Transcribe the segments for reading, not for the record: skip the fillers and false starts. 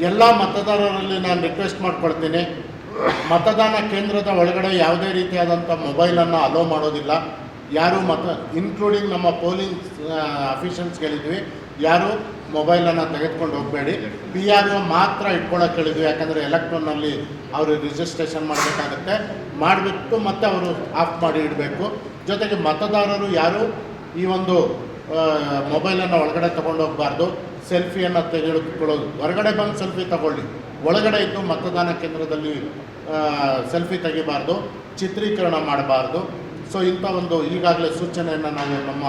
ಎಲ್ಲ ಮತದಾರರಲ್ಲಿ ನಾನು ರಿಕ್ವೆಸ್ಟ್ ಮಾಡ್ಕೊಳ್ತೀನಿ, ಮತದಾನ ಕೇಂದ್ರದ ಒಳಗಡೆ ಯಾವುದೇ ರೀತಿಯಾದಂಥ ಮೊಬೈಲನ್ನು ಅಲೋ ಮಾಡೋದಿಲ್ಲ. ಯಾರು ಇನ್ಕ್ಲೂಡಿಂಗ್ ನಮ್ಮ ಪೋಲಿಂಗ್ ಅಫಿಷಿಯಲ್ಸ್ ಹೇಳಿದ್ವಿ, ಯಾರು ಮೊಬೈಲನ್ನು ತೆಗೆದುಕೊಂಡು ಹೋಗಬೇಡಿ. PRO ಮಾತ್ರ ಇಟ್ಕೊಳ್ಳೋಕೆ ಹೇಳಿದ್ವಿ, ಯಾಕಂದರೆ ಎಲೆಕ್ಟ್ರಾನಲ್ಲಿ ಅವರು ರಿಜಿಸ್ಟ್ರೇಷನ್ ಮಾಡಬೇಕಾಗತ್ತೆ, ಮಾಡಿಬಿಟ್ಟು ಮತ್ತೆ ಅವರು ಆಫ್ ಮಾಡಿ ಇಡಬೇಕು. ಜೊತೆಗೆ ಮತದಾರರು ಯಾರು ಈ ಒಂದು ಮೊಬೈಲನ್ನು ಒಳಗಡೆ ತೊಗೊಂಡು ಹೋಗಬಾರ್ದು. ಸೆಲ್ಫಿಯನ್ನು ತೆಗೆದುಕೊಳ್ಳೋದು, ಹೊರಗಡೆ ಬಂದು ಸೆಲ್ಫಿ ತಗೊಳ್ಳಿ, ಒಳಗಡೆ ಇದ್ದು ಮತದಾನ ಕೇಂದ್ರದಲ್ಲಿ ಸೆಲ್ಫಿ ತೆಗಿಬಾರ್ದು, ಚಿತ್ರೀಕರಣ ಮಾಡಬಾರ್ದು. ಸೊ ಇಂಥ ಒಂದು ಈಗಾಗಲೇ ಸೂಚನೆಯನ್ನು ನಾವು ನಮ್ಮ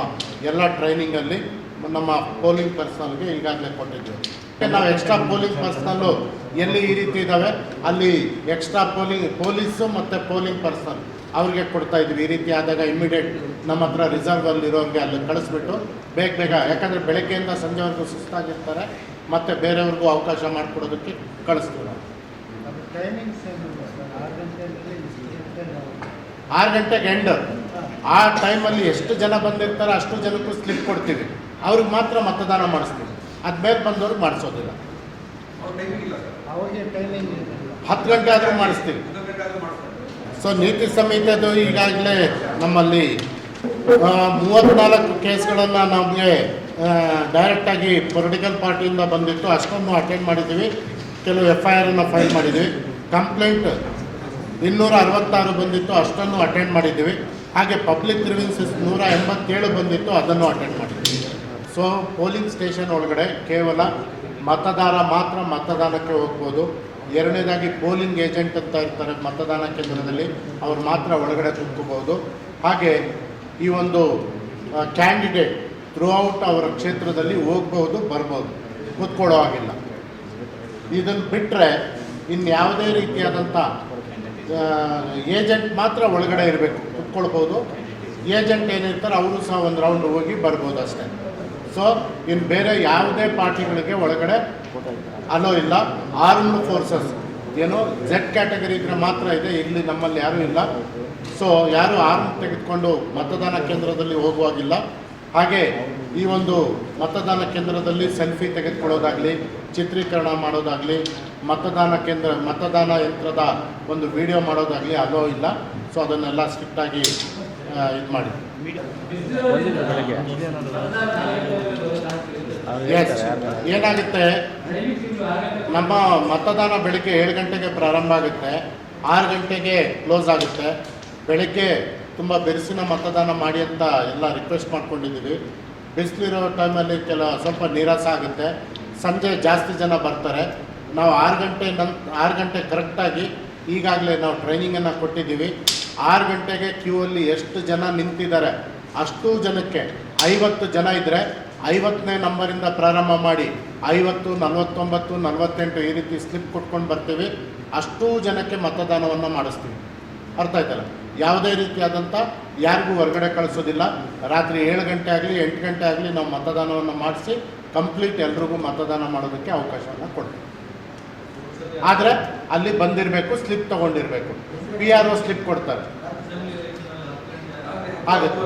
ಎಲ್ಲ ಟ್ರೈನಿಂಗಲ್ಲಿ ನಮ್ಮ ಪೋಲಿಂಗ್ ಪರ್ಸನಲ್ಗೆ ಈಗಾಗಲೇ ಕೊಟ್ಟಿದ್ದೇವೆ. ನಾವು ಎಕ್ಸ್ಟ್ರಾ ಪೋಲಿಂಗ್ ಪರ್ಸನಲ್ಲು ಎಲ್ಲಿ ಈ ರೀತಿ ಇದ್ದಾವೆ ಅಲ್ಲಿ ಎಕ್ಸ್ಟ್ರಾ ಪೊಲೀಸು ಮತ್ತು ಪೋಲಿಂಗ್ ಪರ್ಸನಲ್ ಅವ್ರಿಗೆ ಕೊಡ್ತಾ ಇದ್ವಿ. ಈ ರೀತಿ ಆದಾಗ ಇಮ್ಮಿಡಿಯೇಟ್ ನಮ್ಮ ಹತ್ರ ರಿಸರ್ವಲ್ಲಿರೋರಿಗೆ ಅಲ್ಲಿ ಕಳಿಸ್ಬಿಟ್ಟು ಬೇಗ, ಯಾಕಂದರೆ ಬೆಳಗ್ಗೆಯಿಂದ ಸಂಜೆವರೆಗೂ ಸುಸ್ತಾಗಿರ್ತಾರೆ, ಮತ್ತು ಬೇರೆಯವ್ರಿಗೂ ಅವಕಾಶ ಮಾಡಿಕೊಡೋದಕ್ಕೆ ಕಳಿಸ್ತೀವಿ ನಾವು. 6 ಗಂಟೆಗೆ ಎಂಡ್. ಆ ಟೈಮಲ್ಲಿ ಎಷ್ಟು ಜನ ಬಂದಿರ್ತಾರೆ ಅಷ್ಟು ಜನಕ್ಕೂ ಸ್ಲಿಪ್ ಕೊಡ್ತೀವಿ, ಅವ್ರಿಗೆ ಮಾತ್ರ ಮತದಾನ ಮಾಡಿಸ್ತೀವಿ. ಅದ್ಮೇಲೆ ಬಂದವ್ರಿಗೆ ಮಾಡಿಸೋದಿಲ್ಲ. 10 ಗಂಟೆ ಆದರೂ ಮಾಡಿಸ್ತೀವಿ. ಸೊ ನೀತಿ ಸಂಹಿತೆದು ಈಗಾಗಲೇ ನಮ್ಮಲ್ಲಿ 34 ಕೇಸ್ಗಳನ್ನು ನಮಗೆ ಡೈರೆಕ್ಟಾಗಿ ಪೊಲಿಟಿಕಲ್ ಪಾರ್ಟಿಯಿಂದ ಬಂದಿತ್ತು, ಅಷ್ಟನ್ನು ಅಟೆಂಡ್ ಮಾಡಿದ್ದೀವಿ. ಕೆಲವು FIR ಫೈಲ್ ಮಾಡಿದ್ದೀವಿ. ಕಂಪ್ಲೇಂಟ್ 266 ಬಂದಿತ್ತು, ಅಷ್ಟನ್ನು ಅಟೆಂಡ್ ಮಾಡಿದ್ದೀವಿ. ಹಾಗೆ ಪಬ್ಲಿಕ್ ಗ್ರೀವೆನ್ಸಸ್ 187 ಬಂದಿತ್ತು, ಅದನ್ನು ಅಟೆಂಡ್ ಮಾಡಿದ್ದೀವಿ. ಸೊ ಪೋಲಿಂಗ್ ಸ್ಟೇಷನ್ ಒಳಗಡೆ ಕೇವಲ ಮತದಾರ ಮಾತ್ರ ಮತದಾನಕ್ಕೆ ಹೋಗ್ಬೋದು. ಎರಡನೇದಾಗಿ ಪೋಲಿಂಗ್ ಏಜೆಂಟ್ ಅಂತ ಇರ್ತಾರೆ ಮತದಾನ ಕೇಂದ್ರದಲ್ಲಿ, ಅವ್ರು ಮಾತ್ರ ಒಳಗಡೆ ಕೂತ್ಕೋಬೋದು. ಹಾಗೆ ಈ ಒಂದು ಕ್ಯಾಂಡಿಡೇಟ್ ಥ್ರೂಔಟ್ ಅವರ ಕ್ಷೇತ್ರದಲ್ಲಿ ಹೋಗ್ಬೋದು, ಬರ್ಬೋದು, ಕೂತ್ಕೊಳ್ಳೋ ಹಾಗಿಲ್ಲ. ಇದನ್ನು ಬಿಟ್ಟರೆ ಇನ್ಯಾವುದೇ ರೀತಿಯಾದಂಥ ಏಜೆಂಟ್ ಮಾತ್ರ ಒಳಗಡೆ ಇರಬೇಕು, ಕೂತ್ಕೊಳ್ಬೋದು. ಏಜೆಂಟ್ ಏನಿರ್ತಾರೆ ಅವರು ಸಹ ಒಂದು ರೌಂಡ್ ಹೋಗಿ ಬರ್ಬೋದು ಅಷ್ಟೇ. ಸೊ ಇನ್ನು ಬೇರೆ ಯಾವುದೇ ಪಾರ್ಟಿಗಳಿಗೆ ಒಳಗಡೆ ಅಲೋ ಇಲ್ಲ. ಆರ್ಮ್ಡ್ ಫೋರ್ಸಸ್ ಏನು Z ಕ್ಯಾಟಗರಿ ಇದ್ರೆ ಮಾತ್ರ ಇದೆ, ಇಲ್ಲಿ ನಮ್ಮಲ್ಲಿ ಯಾರೂ ಇಲ್ಲ. ಸೊ ಯಾರು ಆರ್ಮ್ ತೆಗೆದುಕೊಂಡು ಮತದಾನ ಕೇಂದ್ರದಲ್ಲಿ ಹೋಗುವಾಗಿಲ್ಲ. ಹಾಗೆ ಈ ಒಂದು ಮತದಾನ ಕೇಂದ್ರದಲ್ಲಿ ಸೆಲ್ಫಿ ತೆಗೆದುಕೊಳ್ಳೋದಾಗಲಿ, ಚಿತ್ರೀಕರಣ ಮಾಡೋದಾಗಲಿ, ಮತದಾನ ಯಂತ್ರದ ಒಂದು ವಿಡಿಯೋ ಮಾಡೋದಾಗಲಿ ಅಲೋ ಇಲ್ಲ. ಸೊ ಅದನ್ನೆಲ್ಲ ಸ್ಟ್ರಿಕ್ಟಾಗಿ ಇದು ಮಾಡಿ. ಏನಾಗುತ್ತೆ, ನಮ್ಮ ಮತದಾನ ಬೆಳಗ್ಗೆ 7 ಗಂಟೆಗೆ ಪ್ರಾರಂಭ ಆಗುತ್ತೆ, 6 ಗಂಟೆಗೆ ಕ್ಲೋಸ್ ಆಗುತ್ತೆ. ಬೆಳಗ್ಗೆ ತುಂಬ ಬಿರುಸಿನ ಮತದಾನ ಮಾಡಿ ಅಂತ ಎಲ್ಲ ರಿಕ್ವೆಸ್ಟ್ ಮಾಡ್ಕೊಂಡಿದ್ದೀವಿ. ಬಿಸಿಲಿರೋ ಟೈಮಲ್ಲಿ ಸ್ವಲ್ಪ ನೀರಸ ಆಗುತ್ತೆ. ಸಂಜೆ ಜಾಸ್ತಿ ಜನ ಬರ್ತಾರೆ. ನಾವು 6 ಗಂಟೆ ಕರೆಕ್ಟಾಗಿ ಈಗಾಗಲೇ ನಾವು ಟ್ರೈನಿಂಗನ್ನು ಕೊಟ್ಟಿದ್ದೀವಿ. 6 ಗಂಟೆಗೆ ಕ್ಯೂ ಅಲ್ಲಿ ಎಷ್ಟು ಜನ ನಿಂತಿದ್ದಾರೆ ಅಷ್ಟು ಜನಕ್ಕೆ 50 ಜನ ಇದ್ದರೆ 50ನೇ ನಂಬರಿಂದ ಪ್ರಾರಂಭ ಮಾಡಿ 50, 49, 48 ಈ ರೀತಿ ಸ್ಲಿಪ್ ಕೊಟ್ಕೊಂಡು ಬರ್ತೀವಿ. ಅಷ್ಟೂ ಜನಕ್ಕೆ ಮತದಾನವನ್ನು ಮಾಡಿಸ್ತೀವಿ. ಅರ್ಥ ಆಯ್ತಲ್ಲ? ಯಾವುದೇ ರೀತಿಯಾದಂಥ ಯಾರಿಗೂ ಹೊರಗಡೆ ಕಳಿಸೋದಿಲ್ಲ. ರಾತ್ರಿ 7 ಗಂಟೆ ಆಗಲಿ 8 ಗಂಟೆ ಆಗಲಿ ನಾವು ಮತದಾನವನ್ನು ಮಾಡಿಸಿ ಕಂಪ್ಲೀಟ್ ಎಲ್ರಿಗೂ ಮತದಾನ ಮಾಡೋದಕ್ಕೆ ಅವಕಾಶವನ್ನು ಕೊಡ್ತೀವಿ. ಆದರೆ ಅಲ್ಲಿ ಬಂದಿರಬೇಕು, ಸ್ಲಿಪ್ ತೊಗೊಂಡಿರಬೇಕು. PRO ಸ್ಲಿಪ್ ಕೊಡ್ತಾರೆ. ಆಗುತ್ತೆ.